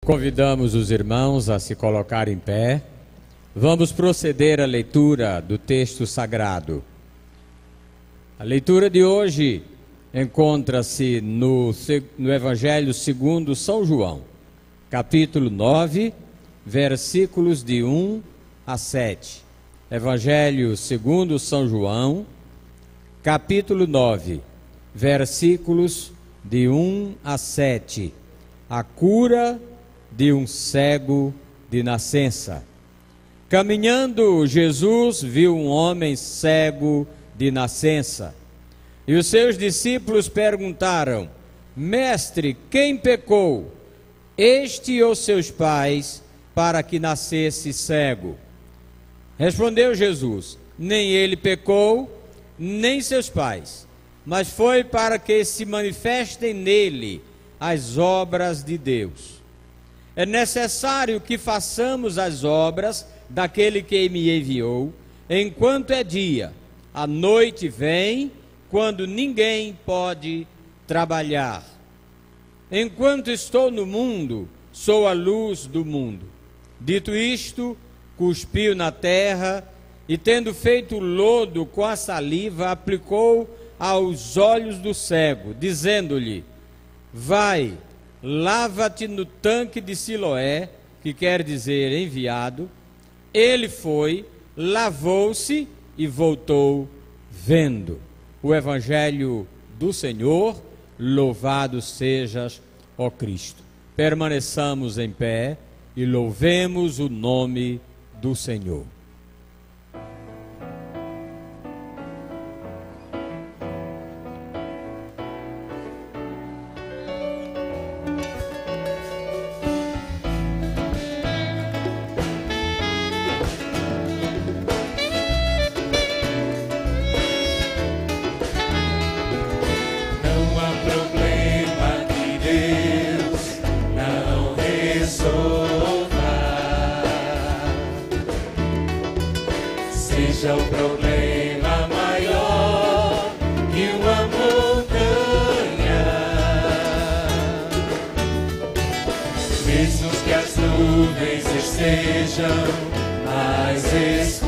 Convidamos os irmãos a se colocar em pé. Vamos proceder à leitura do texto sagrado. A leitura de hoje encontra-se no Evangelho segundo São João, capítulo 9, versículos de 1 a 7. Evangelho segundo São João, capítulo 9, versículos de 1 a 7. A cura de um cego de nascença. Caminhando, Jesus viu um homem cego de nascença. E os seus discípulos perguntaram: Mestre, quem pecou, este ou seus pais, para que nascesse cego? Respondeu Jesus: Nem ele pecou, nem seus pais, mas foi para que se manifestem nele as obras de Deus. É necessário que façamos as obras daquele que me enviou, enquanto é dia. A noite vem, quando ninguém pode trabalhar. Enquanto estou no mundo, sou a luz do mundo. Dito isto, cuspiu na terra e, tendo feito lodo com a saliva, aplicou aos olhos do cego, dizendo-lhe: Vai, lava-te no tanque de Siloé, que quer dizer enviado. Ele foi, lavou-se e voltou vendo. O Evangelho do Senhor, louvado sejas, ó Cristo. Permaneçamos em pé e louvemos o nome do Senhor. Seja o problema maior que uma montanha, mesmo que as nuvens estejam mais escuras,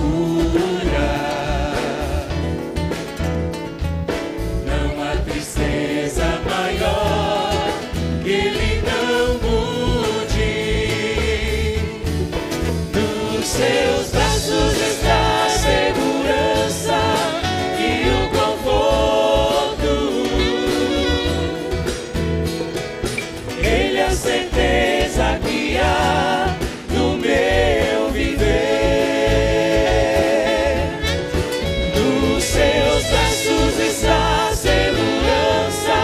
não há tristeza maior que ele não mude. Nos seus braços está certeza que há no meu viver. Nos seus braços está a segurança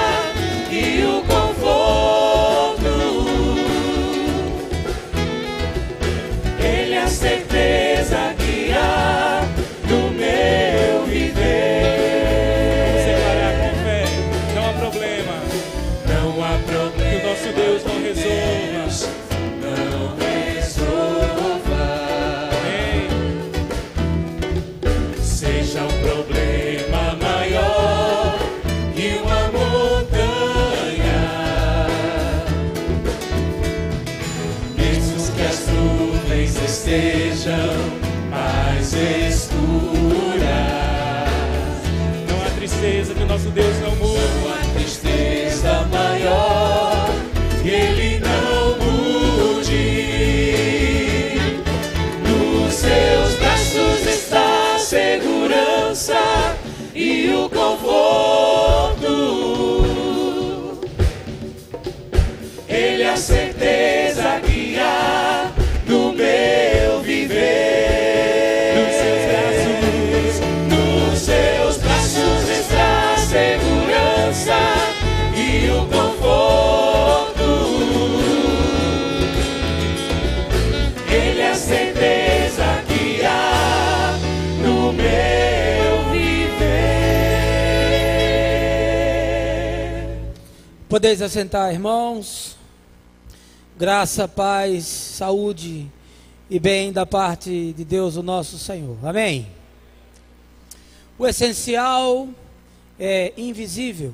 e o conforto. Ele é a certeza que há no meu viver. Você parar com fé, não há problema. Não há problema. Que o nosso Deus não resolva. Não resolva. Amém. Seja um problema maior que uma montanha, mesmo que as nuvens estejam mais escuras, Não há tristeza que o nosso Deus não muda. não há tristeza maior que ele não mude. Nos seus braços está a segurança e o conforto. Ele é a certeza que há no meu viver. Nos seus braços está a segurança e o conforto. Ele é a certeza que há no meu viver. Podeis assentar, irmãos. Graça, paz, saúde e bem da parte de Deus, o nosso Senhor. Amém. O essencial é invisível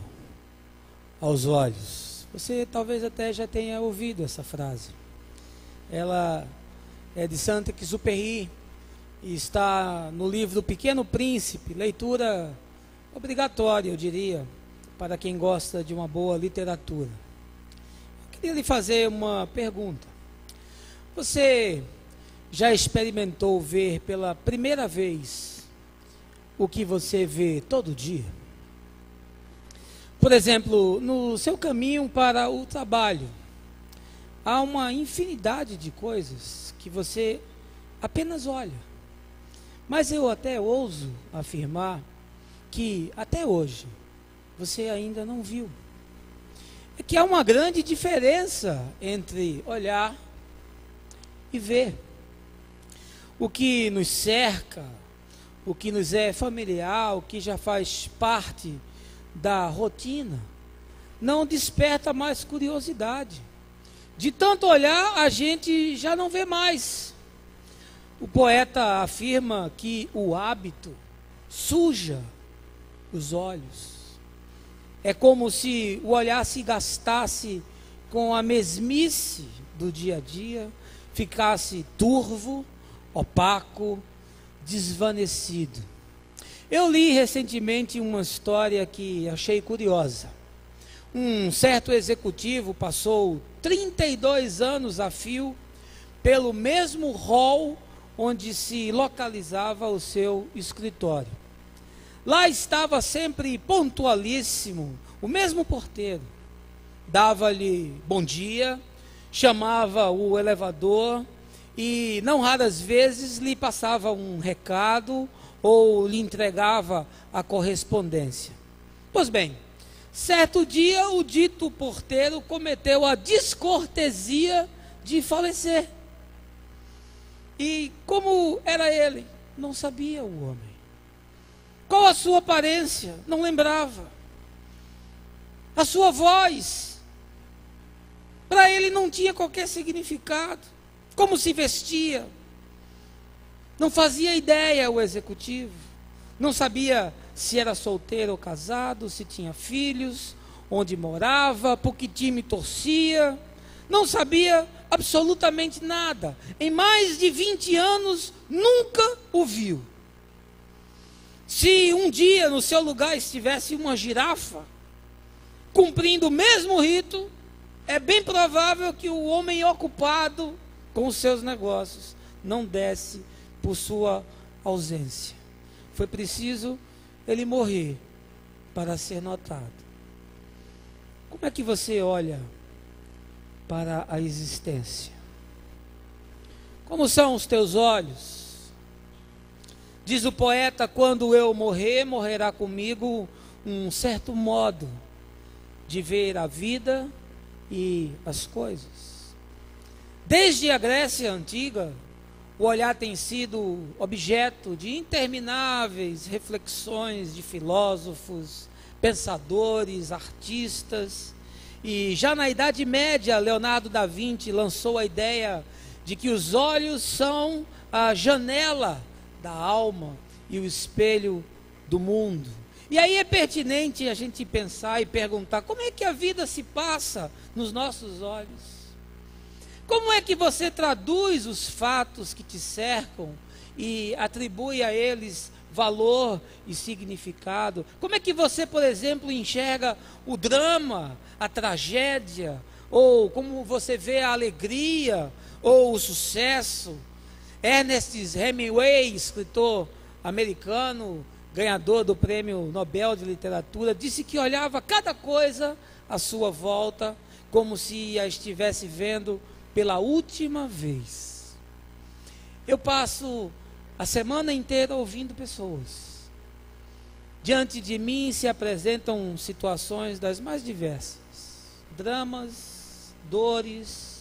aos olhos. Você talvez até já tenha ouvido essa frase. Ela é de Saint-Exupéry e está no livro Pequeno Príncipe, leitura obrigatória, eu diria, para quem gosta de uma boa literatura. Eu queria lhe fazer uma pergunta. Você já experimentou ver pela primeira vez o que você vê todo dia? Por exemplo, no seu caminho para o trabalho, há uma infinidade de coisas que você apenas olha. Mas eu até ouso afirmar que até hoje você ainda não viu. É que há uma grande diferença entre olhar e ver. O que nos cerca, o que nos é familiar, o que já faz parte da rotina, não desperta mais curiosidade. De tanto olhar, a gente já não vê mais. O poeta afirma que o hábito suja os olhos. É como se o olhar se gastasse com a mesmice do dia a dia, ficasse turvo, opaco, desvanecido. Eu li recentemente uma história que achei curiosa. Um certo executivo passou 32 anos a fio pelo mesmo hall onde se localizava o seu escritório. Lá estava sempre pontualíssimo o mesmo porteiro. Dava-lhe bom dia, chamava o elevador e não raras vezes lhe passava um recado ou lhe entregava a correspondência. Pois bem, certo dia o dito porteiro cometeu a descortesia de falecer. E como era ele? Não sabia o homem. Qual a sua aparência? Não lembrava. A sua voz, para ele não tinha qualquer significado. Como se vestia? Não fazia ideia o executivo. Não sabia se era solteiro ou casado, se tinha filhos, onde morava, por que time torcia. Não sabia absolutamente nada. Em mais de 20 anos, nunca o viu. Se um dia no seu lugar estivesse uma girafa, cumprindo o mesmo rito, é bem provável que o homem ocupado com os seus negócios não desse por sua ausência. Foi preciso ele morrer para ser notado. Como é que você olha para a existência? Como são os teus olhos? Diz o poeta: quando eu morrer, morrerá comigo um certo modo de ver a vida e as coisas. Desde a Grécia Antiga, o olhar tem sido objeto de intermináveis reflexões de filósofos, pensadores, artistas. E já na Idade Média, Leonardo da Vinci lançou a ideia de que os olhos são a janela da alma e o espelho do mundo. E aí é pertinente a gente pensar e perguntar: como é que a vida se passa nos nossos olhos? Como é que você traduz os fatos que te cercam e atribui a eles valor e significado? Como é que você, por exemplo, enxerga o drama, a tragédia, ou como você vê a alegria ou o sucesso? Ernest Hemingway, escritor americano, ganhador do Prêmio Nobel de Literatura, disse que olhava cada coisa à sua volta como se a estivesse vendo pela última vez. Eu passo a semana inteira ouvindo pessoas. Diante de mim se apresentam situações das mais diversas: dramas, dores,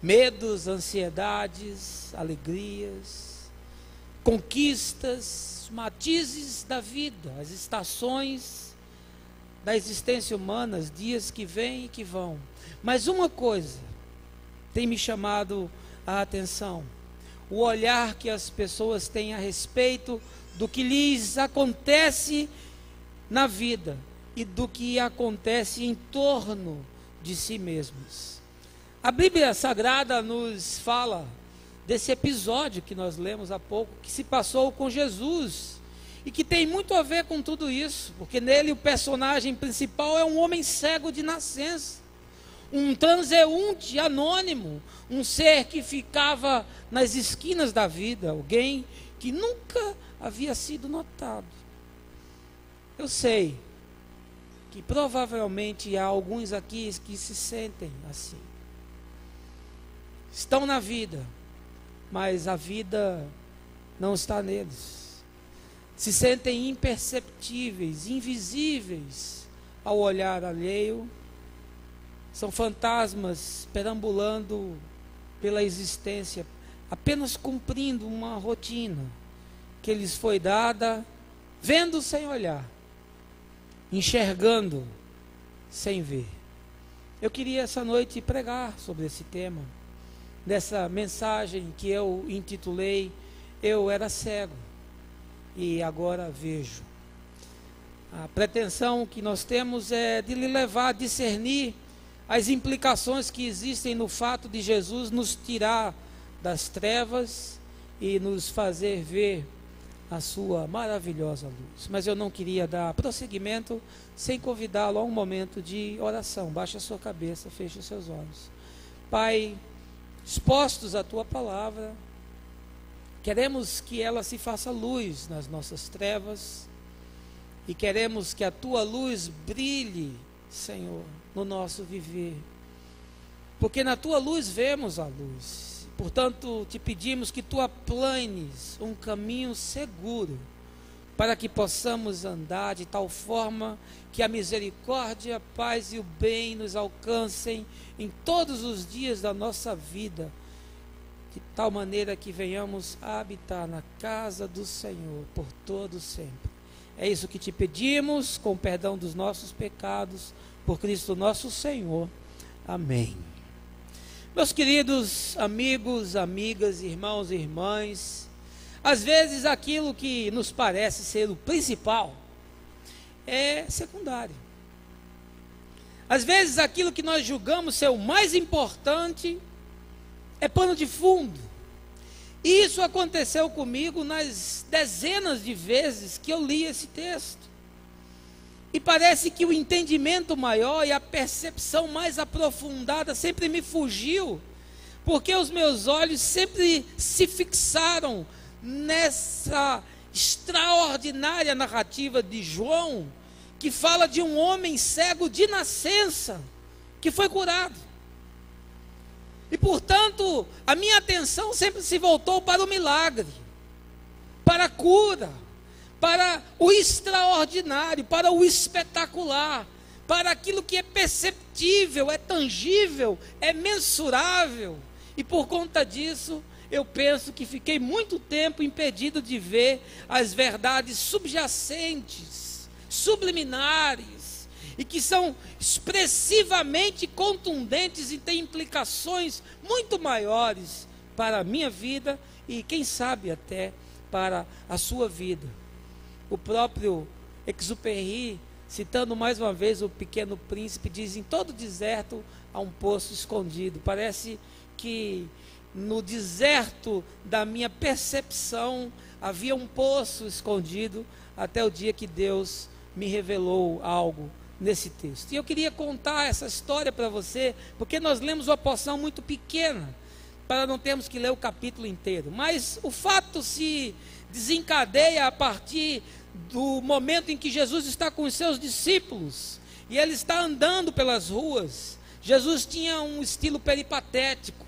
medos, ansiedades, alegrias, conquistas, matizes da vida, as estações da existência humana, dias que vêm e que vão. Mas uma coisa tem me chamado a atenção: o olhar que as pessoas têm a respeito do que lhes acontece na vida e do que acontece em torno de si mesmos. A Bíblia Sagrada nos fala desse episódio que nós lemos há pouco, que se passou com Jesus, e que tem muito a ver com tudo isso, porque nele o personagem principal é um homem cego de nascença, um transeunte anônimo, um ser que ficava nas esquinas da vida, alguém que nunca havia sido notado. Eu sei que provavelmente há alguns aqui que se sentem assim. Estão na vida, mas a vida não está neles. Se sentem imperceptíveis, invisíveis ao olhar alheio. São fantasmas perambulando pela existência, apenas cumprindo uma rotina que lhes foi dada, vendo sem olhar, enxergando sem ver. Eu queria essa noite pregar sobre esse tema, nessa mensagem que eu intitulei Eu Era Cego e Agora Vejo. A pretensão que nós temos é de lhe levar a discernir as implicações que existem no fato de Jesus nos tirar das trevas e nos fazer ver a sua maravilhosa luz. Mas eu não queria dar prosseguimento sem convidá-lo a um momento de oração. Baixe a sua cabeça, feche os seus olhos. Pai, expostos à tua palavra, queremos que ela se faça luz nas nossas trevas e queremos que a tua luz brilhe, Senhor, no nosso viver, porque na tua luz vemos a luz. Portanto, te pedimos que tu aplanes um caminho seguro para que possamos andar de tal forma que a misericórdia, a paz e o bem nos alcancem em todos os dias da nossa vida, de tal maneira que venhamos a habitar na casa do Senhor por todo sempre. É isso que te pedimos, com perdão dos nossos pecados, por Cristo nosso Senhor. Amém. Meus queridos amigos, amigas, irmãos e irmãs, às vezes aquilo que nos parece ser o principal é secundário. Às vezes aquilo que nós julgamos ser o mais importante é pano de fundo. E isso aconteceu comigo nas dezenas de vezes que eu li esse texto. E parece que o entendimento maior e a percepção mais aprofundada sempre me fugiu, porque os meus olhos sempre se fixaram nessa extraordinária narrativa de João, que fala de um homem cego de nascença, que foi curado. E portanto, a minha atenção sempre se voltou para o milagre, para a cura, para o extraordinário, para o espetacular, para aquilo que é perceptível, é tangível, é mensurável. E por conta disso, eu penso que fiquei muito tempo impedido de ver as verdades subjacentes, subliminares, e que são expressivamente contundentes e têm implicações muito maiores para a minha vida e, quem sabe, até para a sua vida. O próprio Exupéry, citando mais uma vez o Pequeno Príncipe, diz: em todo deserto há um poço escondido. Parece que no deserto da minha percepção havia um poço escondido, até o dia que Deus me revelou algo nesse texto. E eu queria contar essa história para você, porque nós lemos uma porção muito pequena, para não termos que ler o capítulo inteiro. Mas o fato se desencadeia a partir do momento em que Jesus está com os seus discípulos e ele está andando pelas ruas. Jesus tinha um estilo peripatético,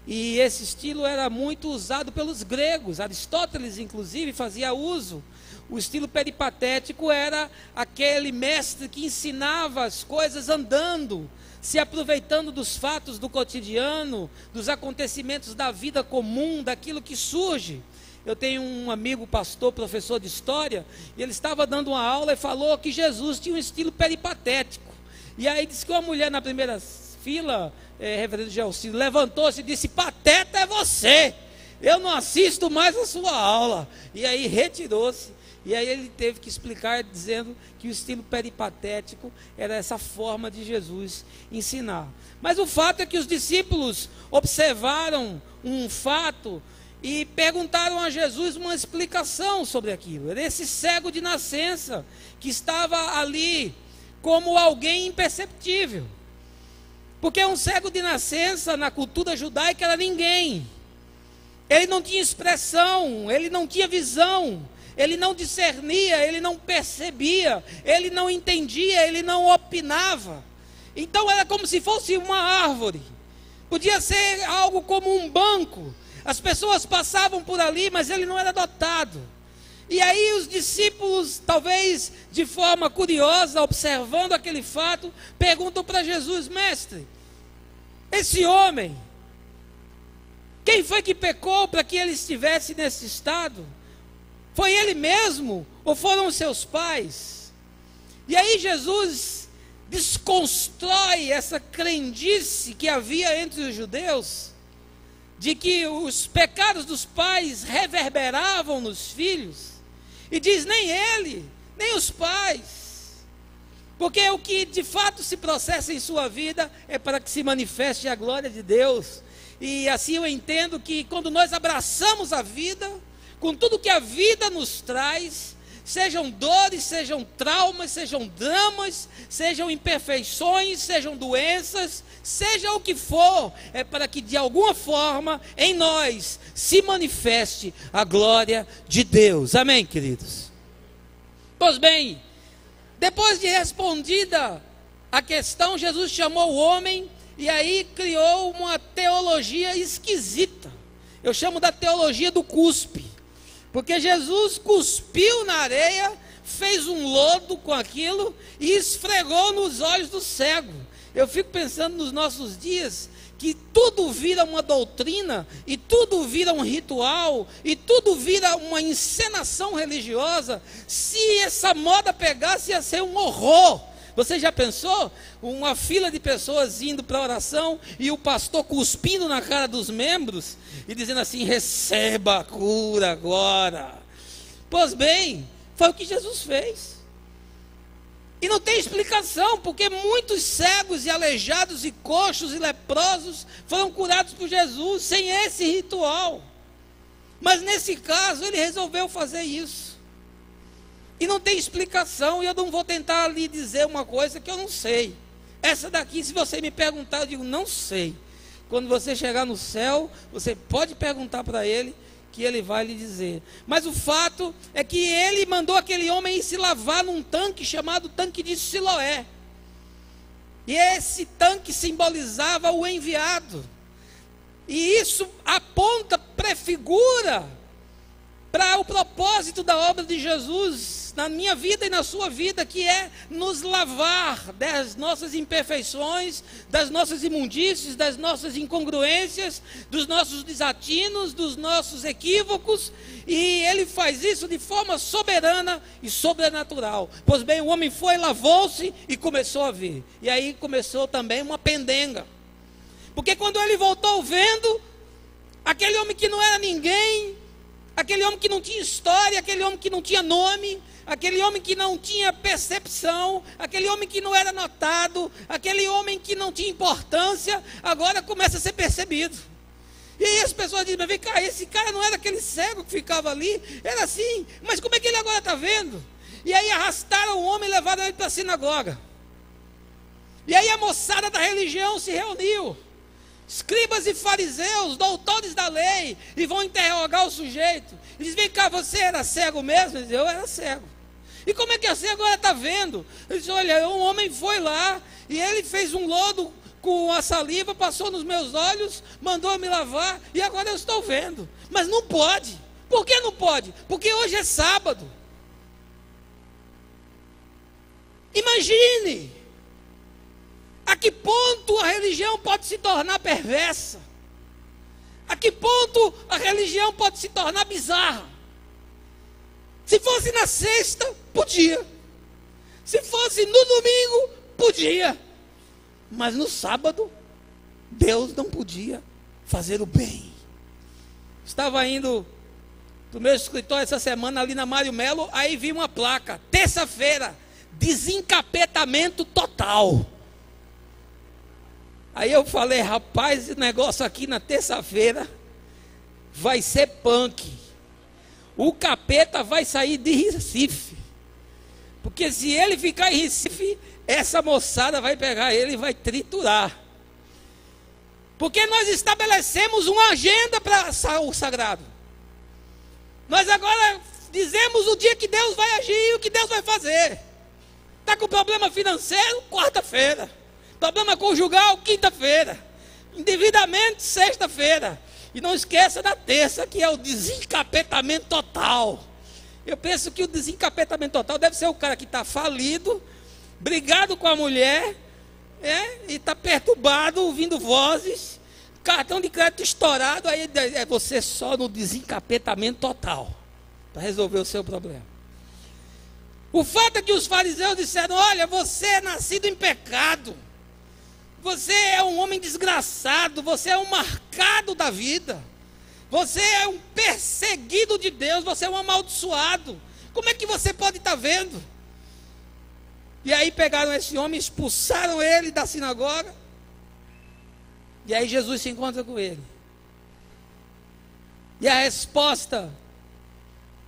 e esse estilo era muito usado pelos gregos. Aristóteles, inclusive, fazia uso. O estilo peripatético era aquele mestre que ensinava as coisas andando, se aproveitando dos fatos do cotidiano, dos acontecimentos da vida comum, daquilo que surge. Eu tenho um amigo pastor, professor de história, e ele estava dando uma aula e falou que Jesus tinha um estilo peripatético. E aí disse que uma mulher na primeira fila, reverendo Gelcino, levantou-se e disse: pateta é você, eu não assisto mais a sua aula. E aí retirou-se. E aí ele teve que explicar, dizendo que o estilo peripatético era essa forma de Jesus ensinar. Mas o fato é que os discípulos observaram um fato e perguntaram a Jesus uma explicação sobre aquilo. Era esse cego de nascença que estava ali como alguém imperceptível. Porque um cego de nascença na cultura judaica era ninguém. Ele não tinha expressão, ele não tinha visão, ele não discernia, ele não percebia, ele não entendia, ele não opinava. Então era como se fosse uma árvore. Podia ser algo como um banco. As pessoas passavam por ali, mas ele não era dotado. E aí os discípulos, talvez de forma curiosa, observando aquele fato, perguntam para Jesus: mestre, esse homem, quem foi que pecou para que ele estivesse nesse estado? Foi ele mesmo ou foram os seus pais? E aí Jesus desconstrói essa crendice que havia entre os judeus, de que os pecados dos pais reverberavam nos filhos, e diz: nem ele, nem os pais, porque o que de fato se processa em sua vida é para que se manifeste a glória de Deus. E assim eu entendo que quando nós abraçamos a vida, com tudo que a vida nos traz, sejam dores, sejam traumas, sejam dramas, sejam imperfeições, sejam doenças, seja o que for, é para que de alguma forma em nós se manifeste a glória de Deus. Amém, queridos? Pois bem, depois de respondida a questão, Jesus chamou o homem e aí criou uma teologia esquisita. Eu chamo da teologia do cuspe. Porque Jesus cuspiu na areia, fez um lodo com aquilo e esfregou nos olhos do cego. Eu fico pensando nos nossos dias, que tudo vira uma doutrina, e tudo vira um ritual, e tudo vira uma encenação religiosa. Se essa moda pegasse, ia ser um horror. Você já pensou? Uma fila de pessoas indo para a oração e o pastor cuspindo na cara dos membros e dizendo assim: receba a cura agora. Pois bem, foi o que Jesus fez. E não tem explicação, porque muitos cegos e aleijados e coxos e leprosos foram curados por Jesus sem esse ritual. Mas nesse caso ele resolveu fazer isso. E não tem explicação, e eu não vou tentar lhe dizer uma coisa que eu não sei. Essa daqui, se você me perguntar, eu digo: não sei. Quando você chegar no céu, você pode perguntar para ele, que ele vai lhe dizer. Mas o fato é que ele mandou aquele homem ir se lavar num tanque chamado tanque de Siloé. E esse tanque simbolizava o enviado. E isso aponta, prefigura para o propósito da obra de Jesus na minha vida e na sua vida, que é nos lavar das nossas imperfeições, das nossas imundícies, das nossas incongruências, dos nossos desatinos, dos nossos equívocos. E ele faz isso de forma soberana e sobrenatural. Pois bem, o homem foi, lavou-se e começou a ver. E aí começou também uma pendenga. Porque quando ele voltou vendo, aquele homem que não era ninguém, aquele homem que não tinha história, aquele homem que não tinha nome, aquele homem que não tinha percepção, aquele homem que não era notado, aquele homem que não tinha importância, agora começa a ser percebido. E aí as pessoas dizem: mas vem cá, esse cara não era aquele cego que ficava ali? Era assim, mas como é que ele agora está vendo? E aí arrastaram o homem e levaram ele para a sinagoga. E aí a moçada da religião se reuniu, escribas e fariseus, doutores da lei, e vão interrogar o sujeito. E diz: vem cá, você era cego mesmo? Ele diz: eu era cego. E como é que você agora está vendo? Ele diz: olha, um homem foi lá e ele fez um lodo com a saliva, passou nos meus olhos, mandou me lavar e agora eu estou vendo. Mas não pode. Por que não pode? Porque hoje é sábado. Imagine a que ponto a religião pode se tornar perversa, a que ponto a religião pode se tornar bizarra. Se fosse na sexta, podia. Se fosse no domingo, podia. Mas no sábado, Deus não podia fazer o bem. Estava indo do meu escritório essa semana ali na Mário Melo, aí vi uma placa, terça-feira, desencapetamento total. Aí eu falei, rapaz, esse negócio aqui na terça-feira vai ser punk. O capeta vai sair de Recife. Porque se ele ficar em Recife, essa moçada vai pegar ele e vai triturar. Porque nós estabelecemos uma agenda para o sagrado. Nós agora dizemos o dia que Deus vai agir e o que Deus vai fazer. Está com problema financeiro? Quarta-feira. Problema conjugal? Quinta-feira. Endividamento? Sexta-feira. E não esqueça da terça, que é o desencapetamento total. Eu penso que o desencapetamento total deve ser o cara que está falido, brigado com a mulher, e está perturbado, ouvindo vozes, cartão de crédito estourado, aí é você só no desencapetamento total, para resolver o seu problema. O fato é que os fariseus disseram, olha, você é nascido em pecado, você é um homem desgraçado, você é um marcado da vida, você é um perseguido de Deus, você é um amaldiçoado, como é que você pode estar vendo? E aí pegaram esse homem, expulsaram ele da sinagoga, e aí Jesus se encontra com ele. E a resposta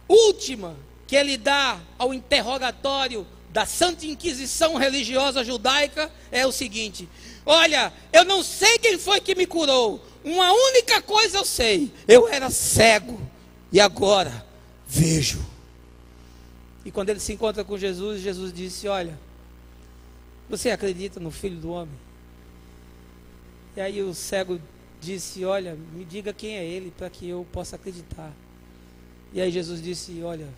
última que ele dá ao interrogatório da Santa Inquisição Religiosa Judaica é o seguinte: olha, eu não sei quem foi que me curou, uma única coisa eu sei, eu era cego e agora vejo. E quando ele se encontra com Jesus, Jesus disse, olha, você acredita no Filho do Homem? E aí o cego disse, olha, me diga quem é ele para que eu possa acreditar. E aí Jesus disse, olha,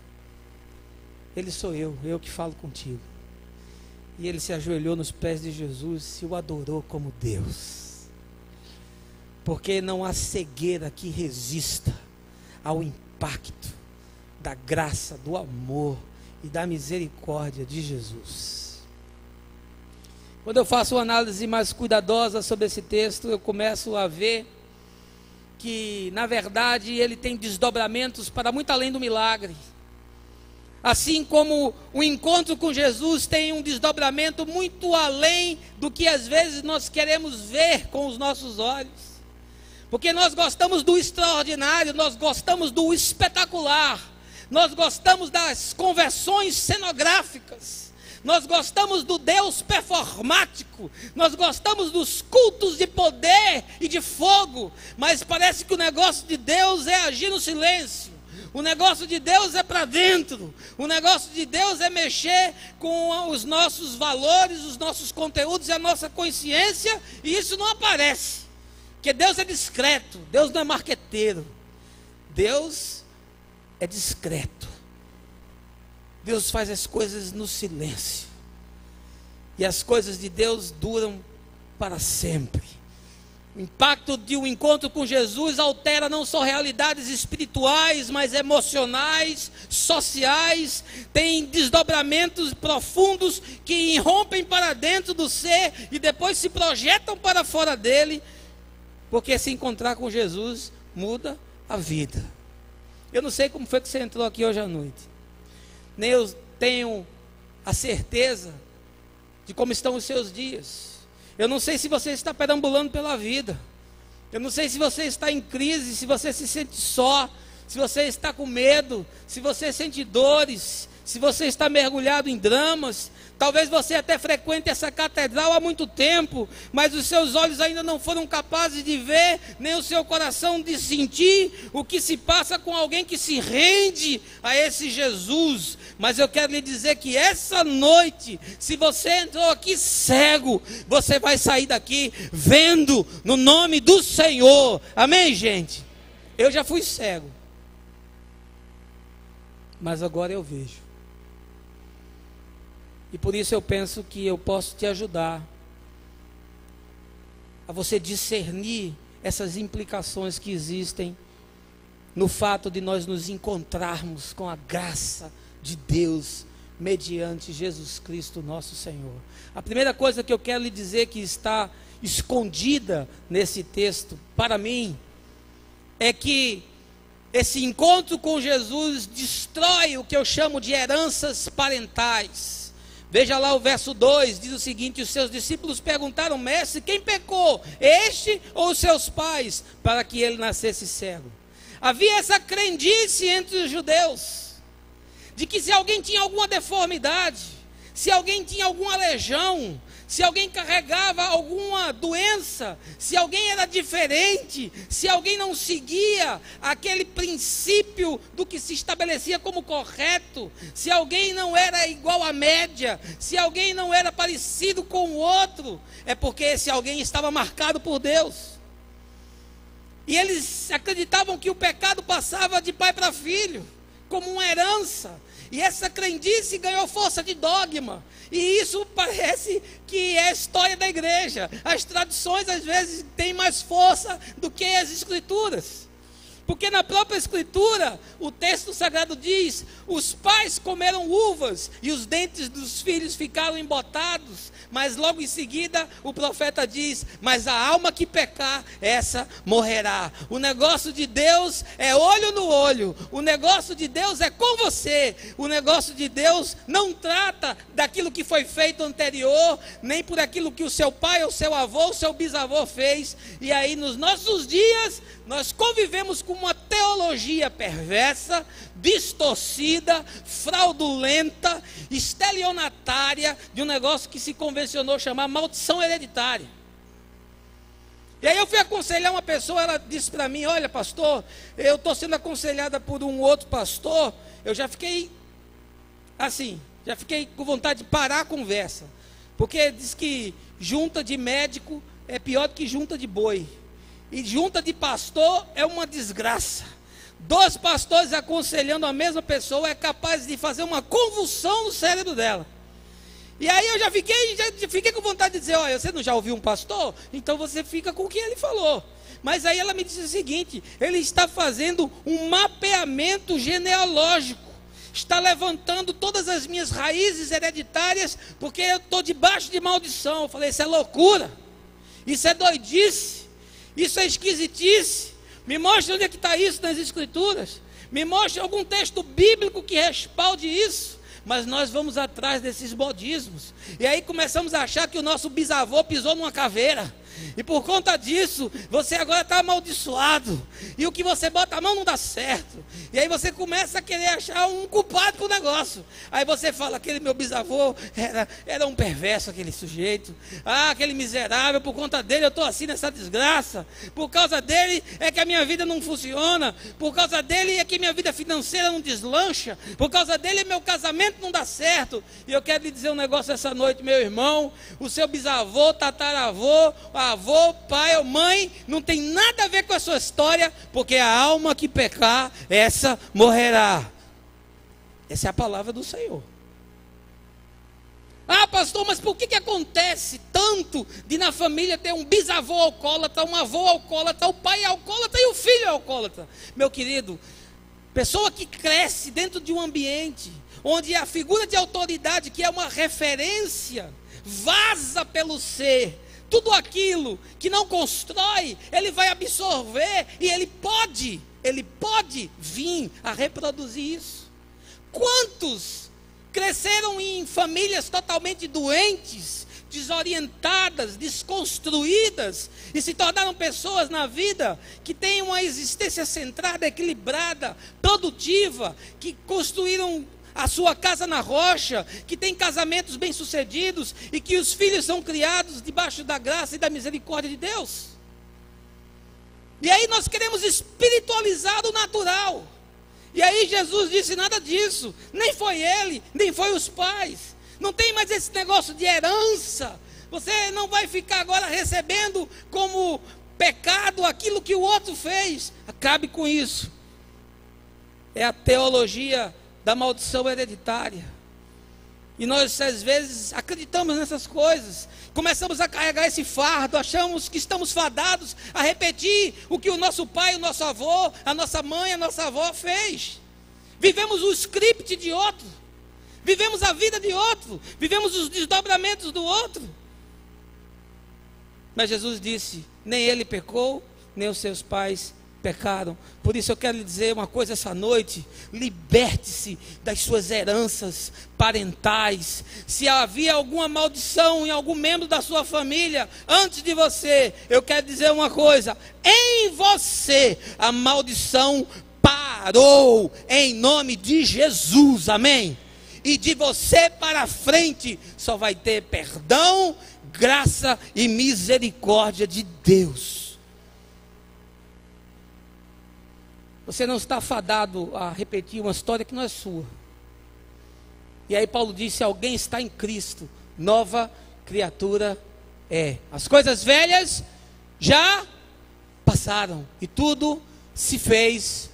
ele sou eu que falo contigo. E ele se ajoelhou nos pés de Jesus e o adorou como Deus. Porque não há cegueira que resista ao impacto da graça, do amor e da misericórdia de Jesus. Quando eu faço uma análise mais cuidadosa sobre esse texto, eu começo a ver que, na verdade, ele tem desdobramentos para muito além do milagre. Assim como o encontro com Jesus tem um desdobramento muito além do que às vezes nós queremos ver com os nossos olhos. Porque nós gostamos do extraordinário, nós gostamos do espetacular, nós gostamos das conversões cenográficas, nós gostamos do Deus performático, nós gostamos dos cultos de poder e de fogo, mas parece que o negócio de Deus é agir no silêncio. O negócio de Deus é para dentro. O negócio de Deus é mexer com os nossos valores, os nossos conteúdos e a nossa consciência. E isso não aparece. Porque Deus é discreto. Deus não é marqueteiro. Deus é discreto. Deus faz as coisas no silêncio. E as coisas de Deus duram para sempre. O impacto de um encontro com Jesus altera não só realidades espirituais, mas emocionais, sociais, tem desdobramentos profundos que irrompem para dentro do ser e depois se projetam para fora dele, porque se encontrar com Jesus muda a vida. Eu não sei como foi que você entrou aqui hoje à noite, nem eu tenho a certeza de como estão os seus dias. Eu não sei se você está perambulando pela vida. Eu não sei se você está em crise, se você se sente só, se você está com medo, se você sente dores, se você está mergulhado em dramas. Talvez você até frequente essa catedral há muito tempo, mas os seus olhos ainda não foram capazes de ver, nem o seu coração de sentir o que se passa com alguém que se rende a esse Jesus. Mas eu quero lhe dizer que essa noite, se você entrou aqui cego, você vai sair daqui vendo no nome do Senhor. Amém, gente? Eu já fui cego, mas agora eu vejo. E por isso eu penso que eu posso te ajudar a você discernir essas implicações que existem no fato de nós nos encontrarmos com a graça de Deus mediante Jesus Cristo nosso Senhor. A primeira coisa que eu quero lhe dizer que está escondida nesse texto, para mim, é que esse encontro com Jesus destrói o que eu chamo de heranças parentais. Veja lá o verso 2, diz o seguinte: os seus discípulos perguntaram, mestre, quem pecou, este ou os seus pais, para que ele nascesse cego? Havia essa crendice entre os judeus, de que se alguém tinha alguma deformidade, se alguém tinha alguma aleijão, se alguém carregava alguma doença, se alguém era diferente, se alguém não seguia aquele princípio do que se estabelecia como correto, se alguém não era igual à média, se alguém não era parecido com o outro, é porque esse alguém estava marcado por Deus. E eles acreditavam que o pecado passava de pai para filho, como uma herança. E essa crendice ganhou força de dogma. E isso parece que é a história da igreja. As tradições às vezes têm mais força do que as escrituras. Porque na própria escritura, o texto sagrado diz: os pais comeram uvas e os dentes dos filhos ficaram embotados. Mas logo em seguida o profeta diz: mas a alma que pecar, essa morrerá. O negócio de Deus é olho no olho. O negócio de Deus é com você. O negócio de Deus não trata daquilo que foi feito anterior, nem por aquilo que o seu pai, o seu avô, o seu bisavô fez. E aí nos nossos dias nós convivemos com uma teologia perversa, distorcida, fraudulenta, estelionatária, de um negócio que se convencionou chamar maldição hereditária. E aí eu fui aconselhar uma pessoa, ela disse para mim: olha, pastor, eu estou sendo aconselhada por um outro pastor, eu já fiquei assim, já fiquei com vontade de parar a conversa, porque diz que junta de médico é pior do que junta de boi. E junta de pastor é uma desgraça. 2 pastores aconselhando a mesma pessoa é capaz de fazer uma convulsão no cérebro dela. E aí eu já fiquei com vontade de dizer: olha, você não já ouviu um pastor? Então você fica com o que ele falou. Mas aí ela me disse o seguinte: ele está fazendo um mapeamento genealógico, está levantando todas as minhas raízes hereditárias, porque eu estou debaixo de maldição. Eu falei: isso é loucura, isso é doidice, isso é esquisitice. Me mostre onde é que está isso nas escrituras. Me mostre algum texto bíblico que respalde isso. Mas nós vamos atrás desses modismos. E aí começamos a achar que o nosso bisavô pisou numa caveira. E por conta disso, você agora está amaldiçoado. E o que você bota a mão não dá certo. E aí você começa a querer achar um culpado para o negócio. Aí você fala: aquele meu bisavô era um perverso, aquele sujeito. Ah, aquele miserável, por conta dele eu estou assim nessa desgraça. Por causa dele é que a minha vida não funciona. Por causa dele é que minha vida financeira não deslancha. Por causa dele meu casamento não dá certo. E eu quero lhe dizer um negócio essa noite, meu irmão: o seu bisavô, tataravô, avô, pai ou mãe não tem nada a ver com a sua história, porque a alma que pecar, essa morrerá. Essa é a palavra do Senhor. Ah, pastor, mas por que acontece tanto de na família ter um bisavô alcoólatra, um avô alcoólatra, o pai é alcoólatra e o filho é alcoólatra? Meu querido, pessoa que cresce dentro de um ambiente onde a figura de autoridade, que é uma referência, vaza pelo ser, tudo aquilo que não constrói, ele vai absorver e ele pode vir a reproduzir isso. Quantos cresceram em famílias totalmente doentes, desorientadas, desconstruídas, e se tornaram pessoas na vida que têm uma existência centrada, equilibrada, produtiva, que construíram a sua casa na rocha, que tem casamentos bem-sucedidos e que os filhos são criados debaixo da graça e da misericórdia de Deus. E aí nós queremos espiritualizar o natural. E aí Jesus disse: nada disso, nem foi ele, nem foi os pais. Não tem mais esse negócio de herança. Você não vai ficar agora recebendo como pecado aquilo que o outro fez. Acabe com isso. É a teologia da maldição hereditária. E nós às vezes acreditamos nessas coisas, começamos a carregar esse fardo, achamos que estamos fadados a repetir o que o nosso pai, o nosso avô, a nossa mãe, a nossa avó fez. Vivemos o script de outro, vivemos a vida de outro, vivemos os desdobramentos do outro. Mas Jesus disse: nem ele pecou, nem os seus pais pecaram. Por isso eu quero lhe dizer uma coisa essa noite: liberte-se das suas heranças parentais. Se havia alguma maldição em algum membro da sua família antes de você, eu quero dizer uma coisa: em você a maldição parou, em nome de Jesus, amém? E de você para frente só vai ter perdão, graça e misericórdia de Deus. Você não está fadado a repetir uma história que não é sua. E aí Paulo disse: se alguém está em Cristo, nova criatura é. As coisas velhas já passaram e tudo se fez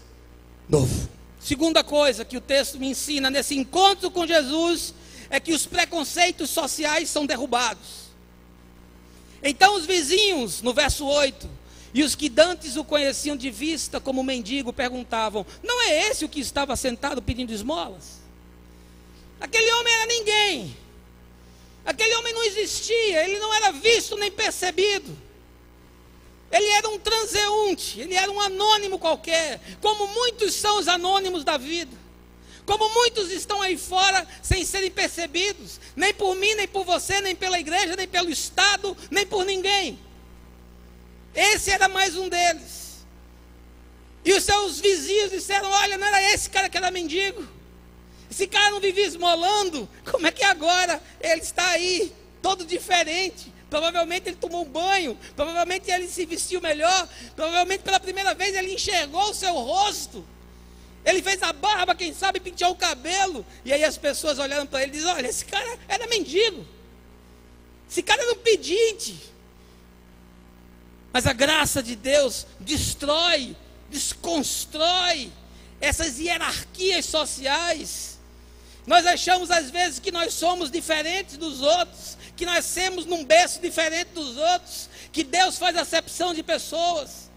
novo. Segunda coisa que o texto me ensina nesse encontro com Jesus é que os preconceitos sociais são derrubados. Então os vizinhos, no verso 8, e os que dantes o conheciam de vista como mendigo, perguntavam: não é esse o que estava sentado pedindo esmolas? Aquele homem era ninguém. Aquele homem não existia, ele não era visto nem percebido. Ele era um transeunte, ele era um anônimo qualquer, como muitos são os anônimos da vida. Como muitos estão aí fora sem serem percebidos, nem por mim, nem por você, nem pela igreja, nem pelo Estado, nem por ninguém. Esse era mais um deles. E os seus vizinhos disseram: olha, não era esse cara que era mendigo? Esse cara não vivia esmolando? Como é que agora ele está aí, todo diferente? Provavelmente ele tomou um banho, provavelmente ele se vestiu melhor, provavelmente pela primeira vez ele enxergou o seu rosto. Ele fez a barba, quem sabe penteou o cabelo. E aí as pessoas olharam para ele e dizem: olha, esse cara era mendigo, esse cara era um pedinte. Mas a graça de Deus destrói, desconstrói essas hierarquias sociais. Nós achamos às vezes que nós somos diferentes dos outros, que nascemos num berço diferente dos outros, que Deus faz acepção de pessoas,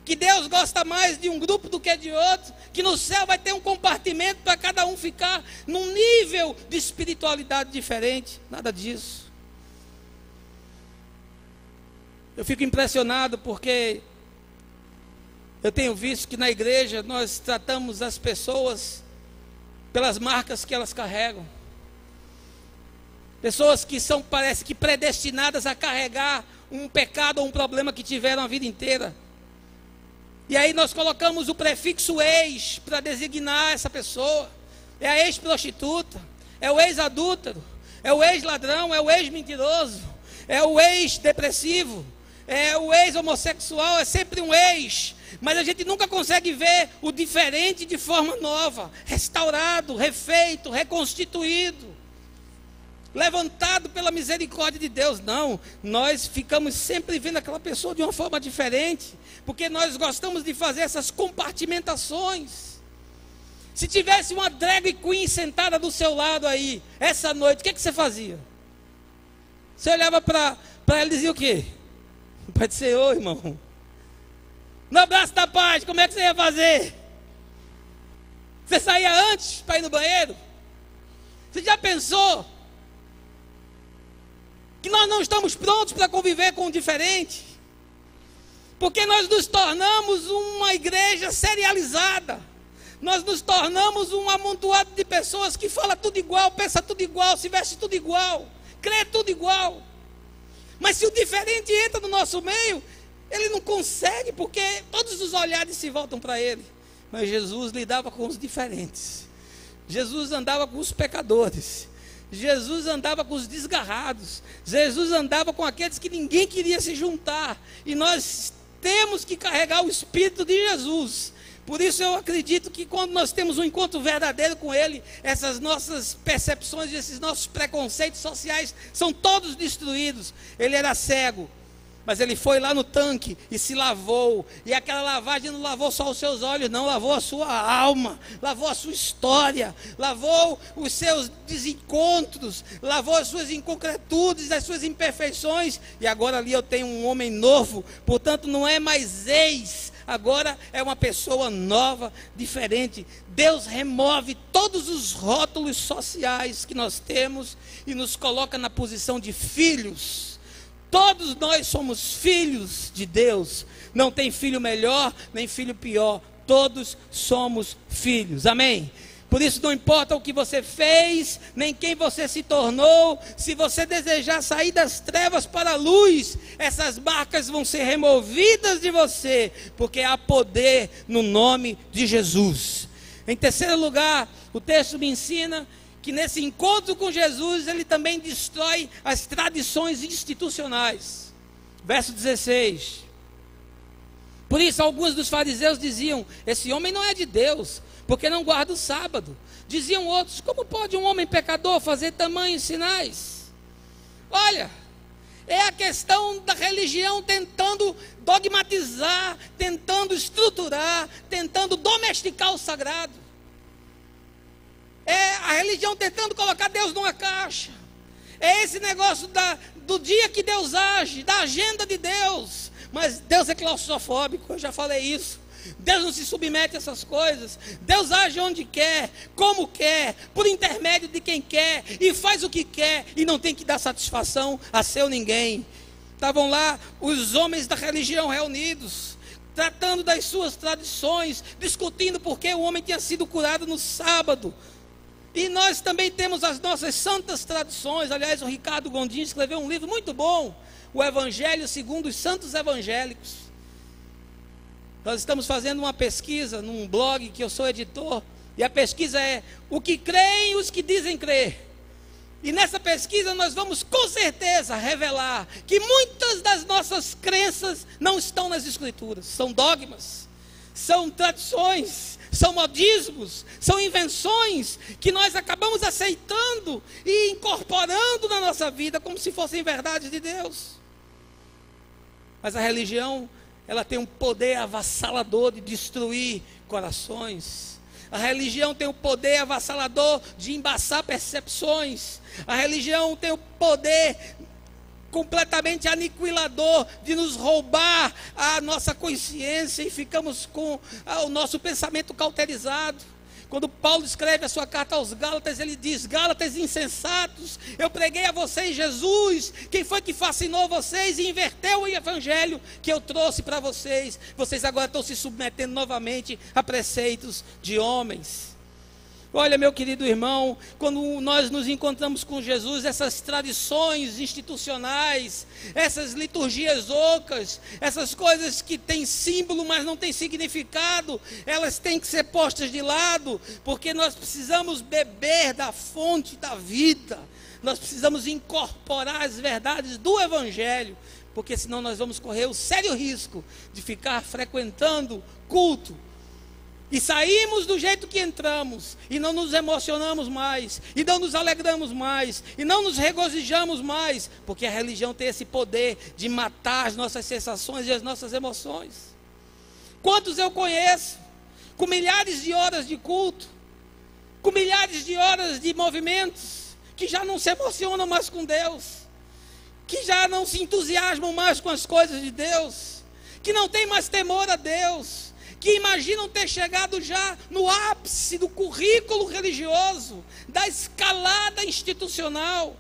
que Deus gosta mais de um grupo do que de outro, que no céu vai ter um compartimento para cada um ficar num nível de espiritualidade diferente. Nada disso. Eu fico impressionado porque eu tenho visto que na igreja nós tratamos as pessoas pelas marcas que elas carregam. Pessoas que são, parece que predestinadas a carregar um pecado ou um problema que tiveram a vida inteira. E aí nós colocamos o prefixo ex para designar essa pessoa. É a ex-prostituta, é o ex-adúltero, é o ex-ladrão, é o ex-mentiroso, é o ex-depressivo, é o ex-homossexual, é sempre um ex. Mas a gente nunca consegue ver o diferente de forma nova, restaurado, refeito, reconstituído, levantado pela misericórdia de Deus. Não, nós ficamos sempre vendo aquela pessoa de uma forma diferente, porque nós gostamos de fazer essas compartimentações. Se tivesse uma drag queen sentada do seu lado aí, essa noite, o que você fazia? Você olhava para ela e dizia o quê? Pai do Senhor, irmão. No abraço da paz, como é que você ia fazer? Você saía antes para ir no banheiro? Você já pensou que nós não estamos prontos para conviver com o diferente? Porque nós nos tornamos uma igreja serializada. Nós nos tornamos um amontoado de pessoas que fala tudo igual, pensa tudo igual, se veste tudo igual, crê tudo igual. Mas se o diferente entra no nosso meio, ele não consegue, porque todos os olhares se voltam para ele. Mas Jesus lidava com os diferentes. Jesus andava com os pecadores. Jesus andava com os desgarrados. Jesus andava com aqueles que ninguém queria se juntar. E nós temos que carregar o Espírito de Jesus. Por isso eu acredito que quando nós temos um encontro verdadeiro com Ele, essas nossas percepções, esses nossos preconceitos sociais são todos destruídos. Ele era cego, mas ele foi lá no tanque e se lavou. E aquela lavagem não lavou só os seus olhos, não, lavou a sua alma, lavou a sua história, lavou os seus desencontros, lavou as suas inconcretudes, as suas imperfeições. E agora ali eu tenho um homem novo, portanto não é mais ex, agora é uma pessoa nova, diferente. Deus remove todos os rótulos sociais que nós temos e nos coloca na posição de filhos. Todos nós somos filhos de Deus. Não tem filho melhor, nem filho pior. Todos somos filhos. Amém? Por isso não importa o que você fez, nem quem você se tornou. Se você desejar sair das trevas para a luz, essas marcas vão ser removidas de você, porque há poder no nome de Jesus. Em terceiro lugar, o texto me ensina que nesse encontro com Jesus, ele também destrói as tradições institucionais. Verso 16. Por isso, alguns dos fariseus diziam: esse homem não é de Deus, porque não guarda o sábado. Diziam outros: como pode um homem pecador fazer tamanhos sinais? Olha, é a questão da religião tentando dogmatizar, tentando estruturar, tentando domesticar o sagrado. É a religião tentando colocar Deus numa caixa. É esse negócio do dia que Deus age, da agenda de Deus. Mas Deus é claustrofóbico, eu já falei isso. Deus não se submete a essas coisas. Deus age onde quer, como quer, por intermédio de quem quer, e faz o que quer, e não tem que dar satisfação a seu ninguém. Estavam lá os homens da religião reunidos, tratando das suas tradições, discutindo por que o homem tinha sido curado no sábado. E nós também temos as nossas santas tradições. Aliás, o Ricardo Gondim escreveu um livro muito bom, O Evangelho segundo os Santos Evangélicos. Nós estamos fazendo uma pesquisa num blog que eu sou editor, e a pesquisa é: o que creem os que dizem crer. E nessa pesquisa nós vamos com certeza revelar que muitas das nossas crenças não estão nas Escrituras, são dogmas, são tradições, são modismos, são invenções que nós acabamos aceitando e incorporando na nossa vida como se fossem verdades de Deus. Mas a religião, ela tem um poder avassalador de destruir corações. A religião tem o poder avassalador de embaçar percepções. A religião tem o poder completamente aniquilador de nos roubar a nossa consciência, e ficamos com o nosso pensamento cauterizado. Quando Paulo escreve a sua carta aos Gálatas, ele diz: Gálatas insensatos, eu preguei a vocês Jesus, quem foi que fascinou vocês e inverteu o evangelho que eu trouxe para vocês? Vocês agora estão se submetendo novamente a preceitos de homens. Olha, meu querido irmão, quando nós nos encontramos com Jesus, essas tradições institucionais, essas liturgias ocas, essas coisas que têm símbolo, mas não têm significado, elas têm que ser postas de lado, porque nós precisamos beber da fonte da vida, nós precisamos incorporar as verdades do Evangelho, porque senão nós vamos correr o sério risco de ficar frequentando culto, e saímos do jeito que entramos, e não nos emocionamos mais, e não nos alegramos mais, e não nos regozijamos mais, porque a religião tem esse poder de matar as nossas sensações e as nossas emoções. Quantos eu conheço, com milhares de horas de culto, com milhares de horas de movimentos, que já não se emocionam mais com Deus, que já não se entusiasmam mais com as coisas de Deus, que não tem mais temor a Deus, que imaginam ter chegado já no ápice do currículo religioso, da escalada institucional,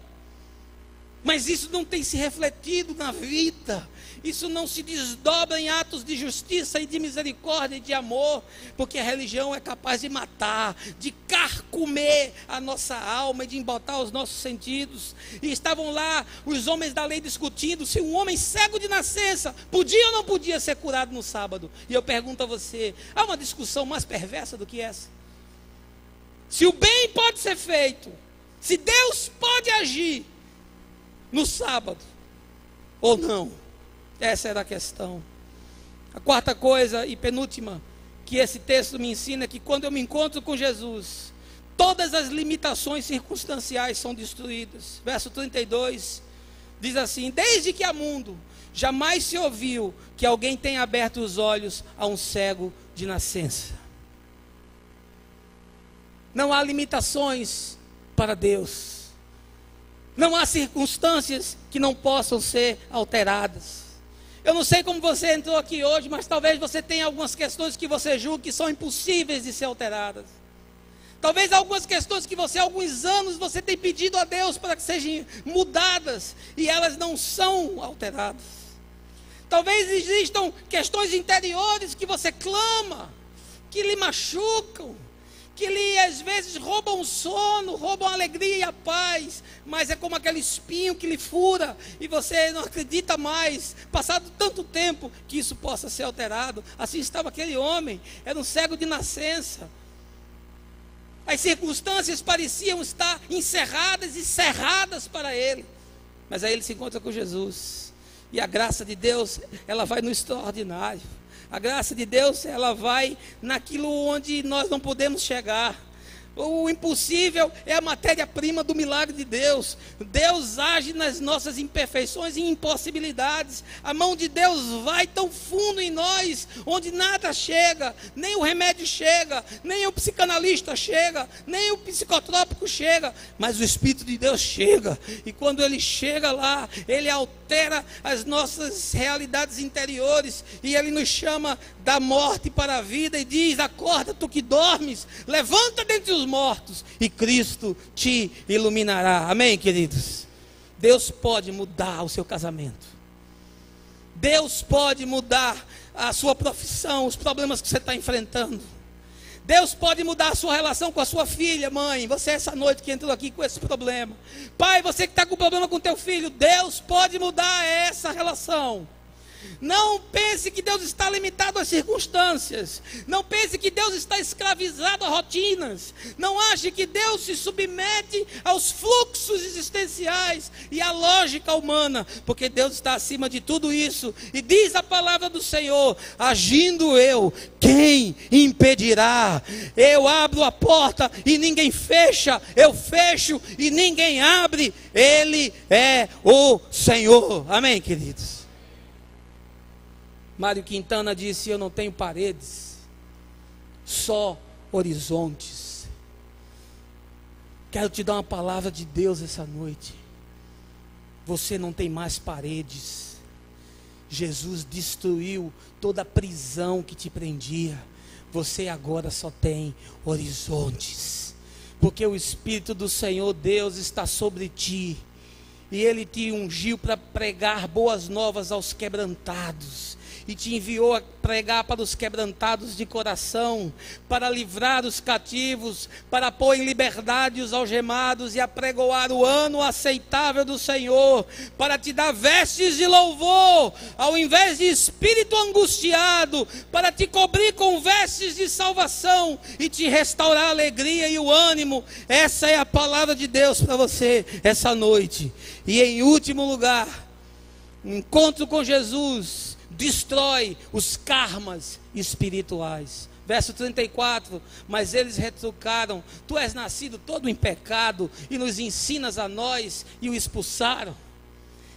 mas isso não tem se refletido na vida, isso não se desdobra em atos de justiça e de misericórdia e de amor, porque a religião é capaz de matar, de carcomer a nossa alma e de embotar os nossos sentidos. E estavam lá os homens da lei discutindo se um homem cego de nascença podia ou não podia ser curado no sábado. E eu pergunto a você, há uma discussão mais perversa do que essa? Se o bem pode ser feito, se Deus pode agir no sábado ou não? Essa era a questão. A quarta coisa e penúltima que esse texto me ensina é que quando eu me encontro com Jesus, todas as limitações circunstanciais são destruídas. Verso 32 diz assim: desde que há mundo, jamais se ouviu que alguém tenha aberto os olhos a um cego de nascença. Não há limitações para Deus. Não há circunstâncias que não possam ser alteradas. Eu não sei como você entrou aqui hoje, mas talvez você tenha algumas questões que você julgue que são impossíveis de ser alteradas. Talvez algumas questões que você, há alguns anos, você tem pedido a Deus para que sejam mudadas e elas não são alteradas. Talvez existam questões interiores que você clama, que lhe machucam, que lhe às vezes roubam o sono, roubam a alegria e a paz, mas é como aquele espinho que lhe fura e você não acredita mais, passado tanto tempo, que isso possa ser alterado. Assim estava aquele homem, era um cego de nascença. As circunstâncias pareciam estar encerradas e cerradas para ele, mas aí ele se encontra com Jesus, e a graça de Deus, ela vai no extraordinário. A graça de Deus, ela vai naquilo onde nós não podemos chegar. O impossível é a matéria-prima do milagre de Deus. Deus age nas nossas imperfeições e impossibilidades. A mão de Deus vai tão fundo em nós, onde nada chega, nem o remédio chega, nem o psicanalista chega, nem o psicotrópico chega, mas o Espírito de Deus chega. E quando ele chega lá, ele altera as nossas realidades interiores, e ele nos chama da morte para a vida e diz: acorda tu que dormes, levanta dentre os mortos e Cristo te iluminará. Amém, queridos? Deus pode mudar o seu casamento. Deus pode mudar a sua profissão, os problemas que você está enfrentando. Deus pode mudar a sua relação com a sua filha. Mãe, você essa noite que entrou aqui com esse problema. Pai, você que está com problema com teu filho, Deus pode mudar essa relação. Não pense que Deus está limitado às circunstâncias. Não pense que Deus está escravizado a rotinas. Não ache que Deus se submete aos fluxos existenciais e à lógica humana, porque Deus está acima de tudo isso. E diz a palavra do Senhor: agindo eu, quem impedirá? Eu abro a porta e ninguém fecha, eu fecho e ninguém abre. Ele é o Senhor. Amém, queridos? Mário Quintana disse: eu não tenho paredes, só horizontes. Quero te dar uma palavra de Deus essa noite. Você não tem mais paredes. Jesus destruiu toda a prisão que te prendia. Você agora só tem horizontes, porque o Espírito do Senhor Deus está sobre ti, e Ele te ungiu para pregar boas novas aos quebrantados, e te enviou a pregar para os quebrantados de coração, para livrar os cativos, para pôr em liberdade os algemados, e apregoar o ano aceitável do Senhor, para te dar vestes de louvor, ao invés de espírito angustiado, para te cobrir com vestes de salvação, e te restaurar a alegria e o ânimo. Essa é a palavra de Deus para você essa noite. E em último lugar, o encontro com Jesus destrói os karmas espirituais. Verso 34, mas eles retrucaram: tu és nascido todo em pecado e nos ensinas a nós, e o expulsaram.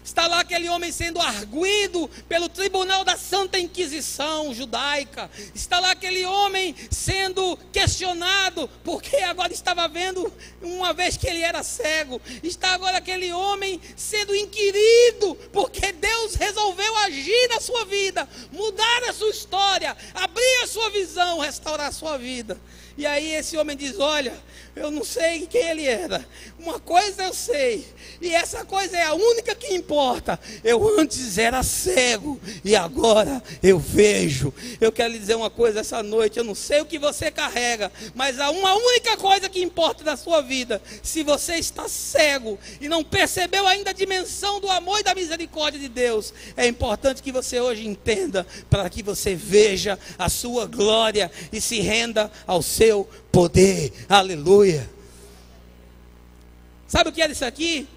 Está lá aquele homem sendo arguido pelo tribunal da Santa Inquisição judaica. Está lá aquele homem sendo questionado, porque agora estava vendo, uma vez que ele era cego. Está agora aquele homem sendo inquirido, porque Deus resolveu agir na sua vida, mudar a sua história, abrir a sua visão, restaurar a sua vida. E aí esse homem diz: olha, eu não sei quem ele era, uma coisa eu sei, e essa coisa é a única que importa: eu antes era cego e agora eu vejo. Eu quero lhe dizer uma coisa essa noite: eu não sei o que você carrega, mas há uma única coisa que importa na sua vida. Se você está cego e não percebeu ainda a dimensão do amor e da misericórdia de Deus, é importante que você hoje entenda, para que você veja a sua glória e se renda ao seu poder. Aleluia. Sabe o que era isso aqui?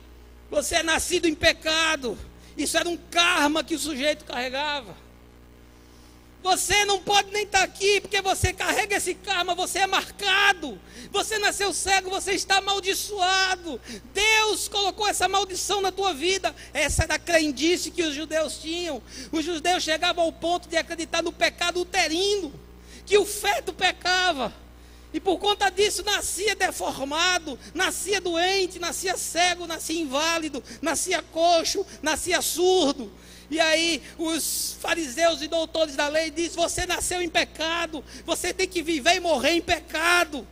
Você é nascido em pecado. Isso era um karma que o sujeito carregava. Você não pode nem estar aqui, porque você carrega esse karma, você é marcado. Você nasceu cego, você está amaldiçoado. Deus colocou essa maldição na tua vida. Essa era a crendice que os judeus tinham. Os judeus chegavam ao ponto de acreditar no pecado uterino, que o feto pecava. E por conta disso nascia deformado, nascia doente, nascia cego, nascia inválido, nascia coxo, nascia surdo. E aí os fariseus e doutores da lei dizem: você nasceu em pecado, você tem que viver e morrer em pecado.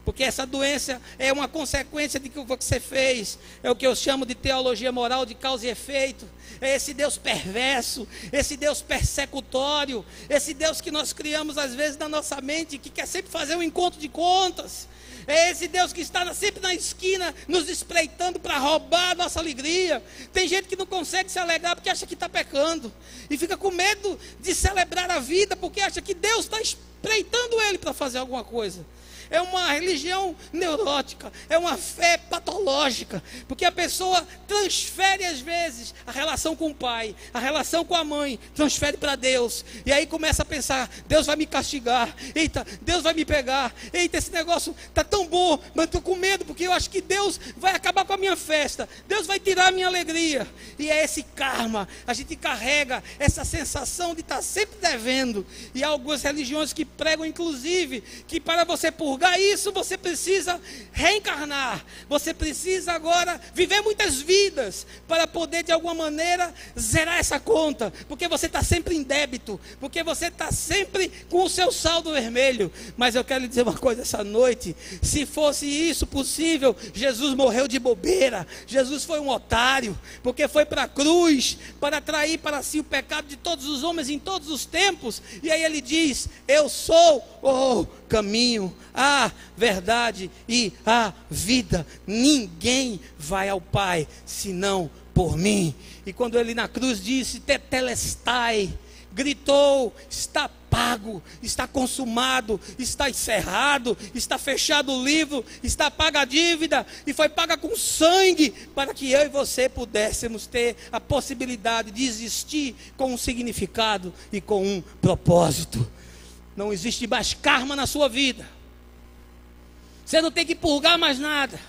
porque essa doença é uma consequência de que você fez. É o que eu chamo de teologia moral de causa e efeito. É esse Deus perverso, esse Deus persecutório, esse Deus que nós criamos às vezes na nossa mente, que quer sempre fazer um encontro de contas. É esse Deus que está sempre na esquina, nos espreitando para roubar a nossa alegria. Tem gente que não consegue se alegrar porque acha que está pecando, e fica com medo de celebrar a vida, porque acha que Deus está espreitando ele para fazer alguma coisa. É uma religião neurótica, é uma fé patológica, porque a pessoa transfere às vezes a relação com o pai, a relação com a mãe, transfere para Deus, e aí começa a pensar: Deus vai me castigar, eita, Deus vai me pegar, eita, esse negócio está tão bom, mas estou com medo, porque eu acho que Deus vai acabar com a minha festa, Deus vai tirar a minha alegria, e é esse karma, a gente carrega essa sensação de estar sempre devendo, e há algumas religiões que pregam inclusive, que para você purgar isso, você precisa reencarnar, você precisa agora viver muitas vidas, para poder de alguma maneira zerar essa conta, porque você está sempre em débito, porque você está sempre com o seu saldo vermelho. Mas eu quero lhe dizer uma coisa essa noite: se fosse isso possível, Jesus morreu de bobeira, Jesus foi um otário, porque foi para a cruz, para atrair para si o pecado de todos os homens em todos os tempos, e aí ele diz: eu sou o caminho, a verdade e a vida, ninguém vai ao Pai senão por mim. E quando ele na cruz disse tetelestai, gritou: está pago, está consumado, está encerrado, está fechado o livro, está paga a dívida, e foi paga com sangue, para que eu e você pudéssemos ter a possibilidade de existir com um significado e com um propósito. Não existe mais karma na sua vida. Você não tem que purgar mais nada.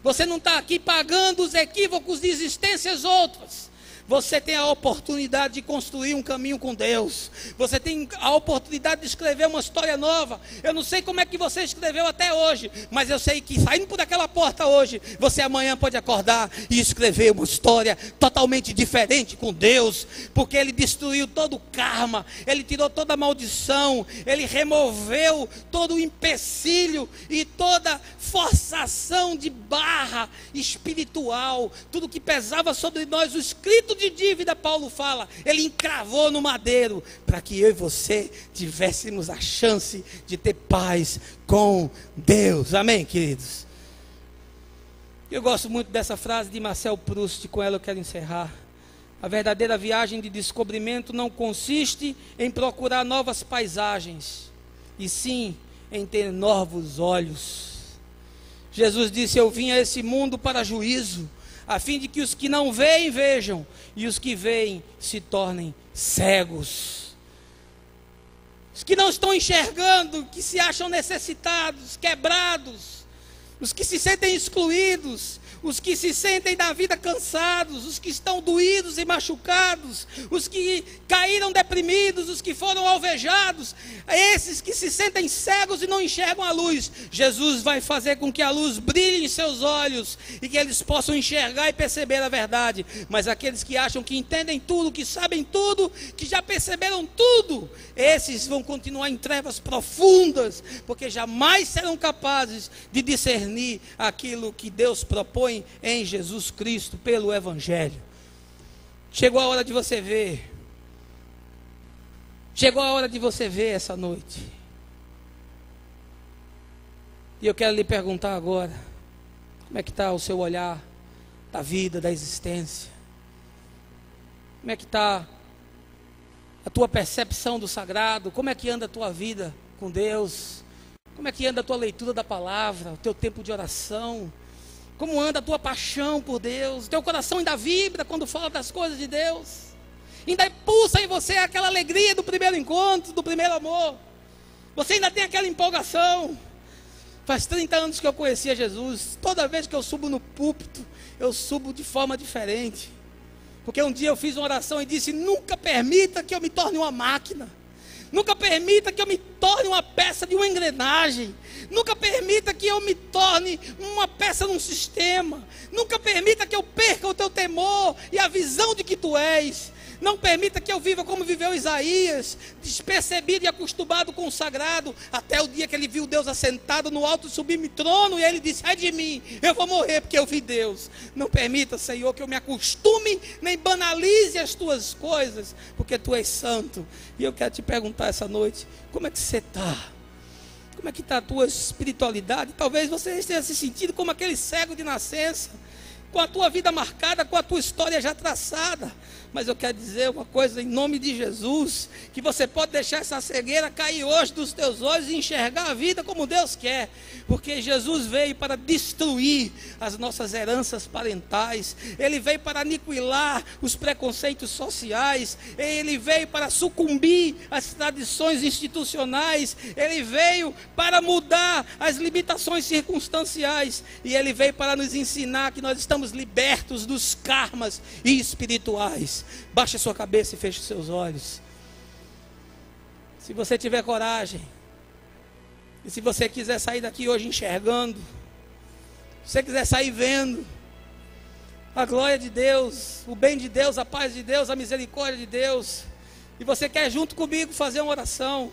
Você não está aqui pagando os equívocos de existências outras. Você tem a oportunidade de construir um caminho com Deus. Você tem a oportunidade de escrever uma história nova. Eu não sei como é que você escreveu até hoje, mas eu sei que saindo por aquela porta hoje, você amanhã pode acordar e escrever uma história totalmente diferente com Deus, porque Ele destruiu todo o karma, Ele tirou toda a maldição, Ele removeu todo o empecilho e toda forçação de barra espiritual, tudo que pesava sobre nós, o escrito de dívida, Paulo fala, Ele encravou no madeiro, para que eu e você tivéssemos a chance de ter paz com Deus. Amém, queridos? Eu gosto muito dessa frase de Marcel Proust, com ela eu quero encerrar. A verdadeira viagem de descobrimento não consiste em procurar novas paisagens, e sim em ter novos olhos. Jesus disse: eu vim a esse mundo para juízo, a fim de que os que não veem vejam, e os que veem se tornem cegos. Os que não estão enxergando, que se acham necessitados, quebrados, os que se sentem excluídos, os que se sentem da vida cansados, os que estão doídos e machucados, os que caíram deprimidos, os que foram alvejados, esses que se sentem cegos e não enxergam a luz, Jesus vai fazer com que a luz brilhe em seus olhos e que eles possam enxergar e perceber a verdade. Mas aqueles que acham que entendem tudo, que sabem tudo, que já perceberam tudo, esses vão continuar em trevas profundas, porque jamais serão capazes de discernir aquilo que Deus propõe em Jesus Cristo pelo Evangelho. Chegou a hora de você ver. Chegou a hora de você ver essa noite. E eu quero lhe perguntar agora: como é que está o seu olhar da vida, da existência? Como é que está a tua percepção do sagrado? Como é que anda a tua vida com Deus? Como é que anda a tua leitura da palavra, o teu tempo de oração? Como anda a tua paixão por Deus? Teu coração ainda vibra quando fala das coisas de Deus? Ainda pulsa em você aquela alegria do primeiro encontro, do primeiro amor? Você ainda tem aquela empolgação? Faz 30 anos que eu conhecia Jesus. Toda vez que eu subo no púlpito, eu subo de forma diferente. Porque um dia eu fiz uma oração e disse: nunca permita que eu me torne uma máquina. Nunca permita que eu me torne uma peça de uma engrenagem. Nunca permita que eu me torne uma peça num sistema. Nunca permita que eu perca o teu temor e a visão de que tu és. Não permita que eu viva como viveu Isaías, despercebido e acostumado com o sagrado, até o dia que ele viu Deus assentado no alto e sublime trono, e ele disse: ai de mim, eu vou morrer porque eu vi Deus. Não permita, Senhor, que eu me acostume, nem banalize as tuas coisas, porque tu és santo. E eu quero te perguntar essa noite, como é que você está? Como é que está a tua espiritualidade? Talvez você esteja se sentindo como aquele cego de nascença, com a tua vida marcada, com a tua história já traçada. Mas eu quero dizer uma coisa em nome de Jesus, que você pode deixar essa cegueira cair hoje dos teus olhos e enxergar a vida como Deus quer, porque Jesus veio para destruir as nossas heranças parentais, Ele veio para aniquilar os preconceitos sociais, Ele veio para sucumbir às tradições institucionais, Ele veio para mudar as limitações circunstanciais, e Ele veio para nos ensinar que nós estamos libertos dos karmas espirituais. Baixe a sua cabeça e feche os seus olhos. Se você tiver coragem, e se você quiser sair daqui hoje enxergando, se você quiser sair vendo a glória de Deus, o bem de Deus, a paz de Deus, a misericórdia de Deus, e você quer junto comigo fazer uma oração,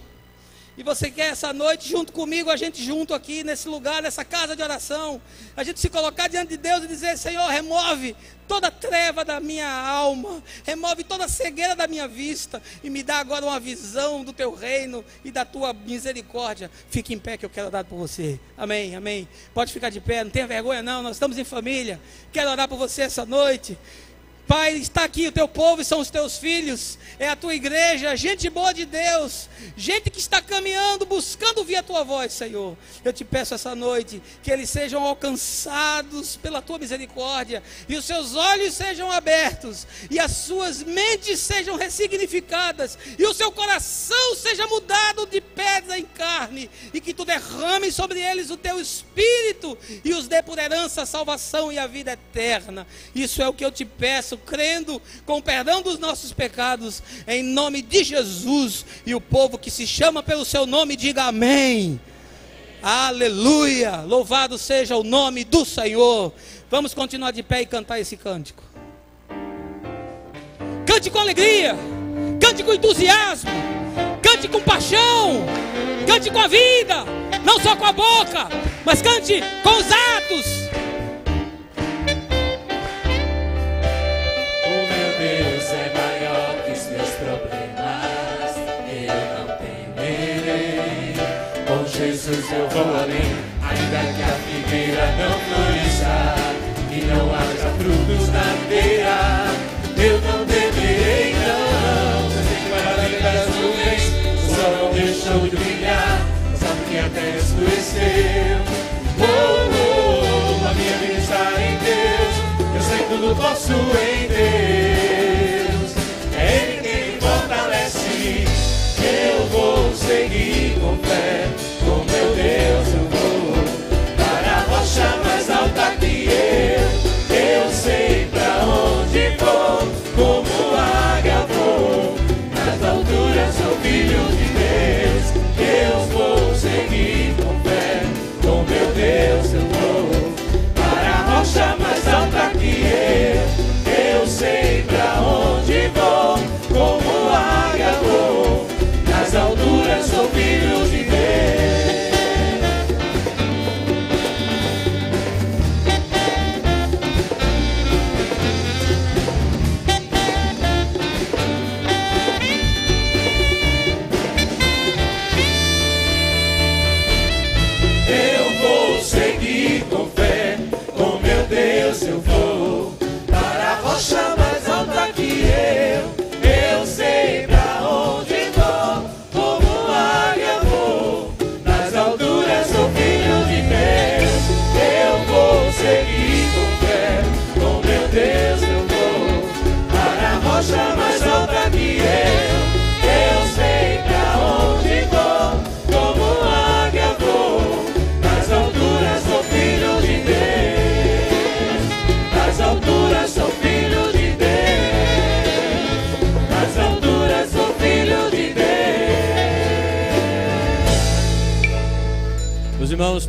e você quer essa noite junto comigo, a gente junto aqui nesse lugar, nessa casa de oração, a gente se colocar diante de Deus e dizer: Senhor, remove toda treva da minha alma, remove toda cegueira da minha vista, e me dá agora uma visão do teu reino e da tua misericórdia. Fique em pé que eu quero orar por você. Amém, amém. Pode ficar de pé, não tenha vergonha não, nós estamos em família. Quero orar por você essa noite. Pai, está aqui o teu povo e são os teus filhos, é a tua igreja, gente boa de Deus, gente que está caminhando, buscando ouvir a tua voz, Senhor. Eu te peço essa noite, que eles sejam alcançados pela tua misericórdia, e os seus olhos sejam abertos, e as suas mentes sejam ressignificadas, e o seu coração seja mudado de pedra em carne, e que tu derrame sobre eles o teu espírito, e os dê por herança a salvação e a vida eterna. Isso é o que eu te peço, crendo com o perdão dos nossos pecados, em nome de Jesus. E o povo que se chama pelo seu nome, diga amém. Aleluia, louvado seja o nome do Senhor. Vamos continuar de pé e cantar esse cântico. Cante com alegria, cante com entusiasmo, cante com paixão, cante com a vida, não só com a boca, mas cante com os atos. Jesus, eu vou além, ainda que a figueira não floresça e não haja frutos na videira, eu não temerei, não. Eu sei que vai além das nuvens, o sol não deixou de brilhar, só porque a terra escureceu. A minha vida está em Deus, eu sei tudo posso em Deus, é Ele quem me fortalece, eu vou seguir com fé. Com meu Deus eu vou para a rocha mais alta que eu sei pra onde vou, como águia vou, nas alturas sou filho de Deus, eu vou seguir com fé, com meu Deus eu vou para a rocha mais alta que eu sei pra onde vou, como águia vou, nas alturas sou filho de Deus. Eu vou para a rocha mais alta que eu sei pra onde vou, como águia vou, nas alturas sou filho de Deus, eu vou seguir com fé, com meu Deus eu vou para a rocha mais alta que eu sei pra onde vou, como águia vou, nas alturas sou filho de Deus. Nas alturas sou filho de Deus, nas alturas sou filho de Deus. Os irmãos